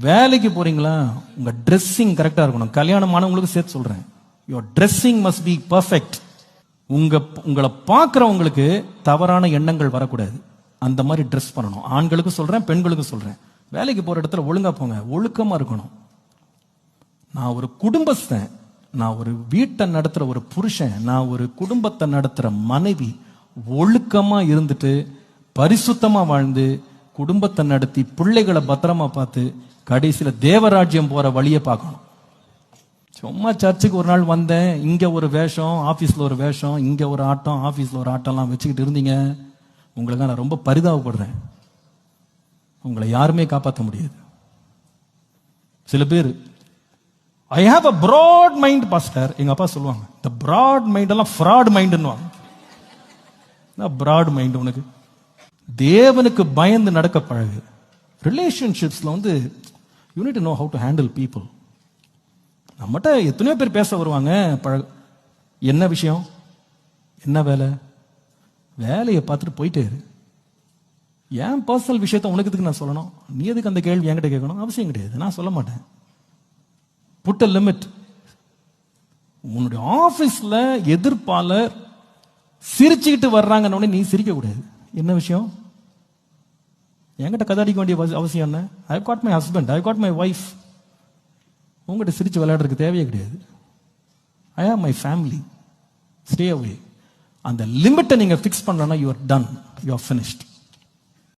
வேலைக்கு போறீங்களா, உங்க ட்ரெஸ்ஸிங் கரெக்டா இருக்கணும். கல்யாணம் ஆனவங்களுக்கு சேர்த்து சொல்றேன், your dressing must be perfect. உங்களை பார்க்கறவங்களுக்கு தவறான எண்ணங்கள் வரக்கூடாது. அந்த மாதிரி ட்ரெஸ் பண்ணணும். ஆண்களுக்கு சொல்றேன், பெண்களுக்கு சொல்றேன். வேலைக்கு போற இடத்துல ஒழுங்கா போங்க, ஒழுக்கமா இருக்கணும். நான் ஒரு குடும்பஸ்தன், நான் ஒரு வீட்டை நடத்துற ஒரு புருஷன், நான் ஒரு குடும்பத்தை நடத்துற மனைவி. ஒழுக்கமா இருந்துட்டு பரிசுத்தமா வாழ்ந்து குடும்பத்தை நடத்தி பிள்ளைகளை பத்திரமா பார்த்து கடைசியில தேவராஜ்யம் போற வழியை பார்க்கணும். சும்மா சர்ச்சுக்கு ஒரு நாள் வந்தேன், இங்க ஒரு வேஷம், ஆபீஸ்ல ஒரு வேஷம், இங்க ஒரு ஆட்டம், ஆபீஸ்ல ஒரு ஆட்டம்லாம் வச்சுக்கிட்டு இருந்தீங்க. உங்களுக்கு நான் ரொம்ப பரிதாபப்படுறேன். உங்களை யாருமே காப்பாற்ற முடியாது. சில பேர் I have a broad mind pastor, எங்க அப்பா சொல்லுவாங்க, இந்த பிராட் மைண்ட் எல்லாம் ஃப்ராட் மைண்ட்னு. பிராட் மைண்ட் உனக்கு. தேவனுக்கு பயந்து நடக்க பழகு. ரிலேஷன்ஷிப்ஸ்ல you need to know how to handle people. நம்மகிட்ட எத்தனையோ பேர் பேச வருவாங்க. என்ன விஷயம், என்ன வேலை, வேலையை பார்த்துட்டு போயிட்டே இரு. என் பர்சனல் விஷயத்த உனக்கு எதுக்கு நான் சொல்லணும்? நீ எதுக்கு அந்த கேள்வி என்கிட்ட கேட்கணும்? அவசியம் கிடையாது, நான் சொல்ல மாட்டேன். Put a limit. உன்னுடைய ஆபீஸ்ல எதிர்ப்பாளர் சிரிச்சுக்கிட்டு வர்றாங்கன்னு நீ சிரிக்க கூடாது. என்ன விஷயம், என்கிட்ட கதாடிக்க வேண்டிய அவசியம் என்ன? I got my husband, I got my wife. உங்ககிட்ட சிரிச்சு விளையாடுறதுக்கு தேவையே கிடையாது. I have my family, stay away. அந்த லிமிட்டை நீங்க ஃபிக்ஸ் பண்ணலன்னா you are done, you are finished.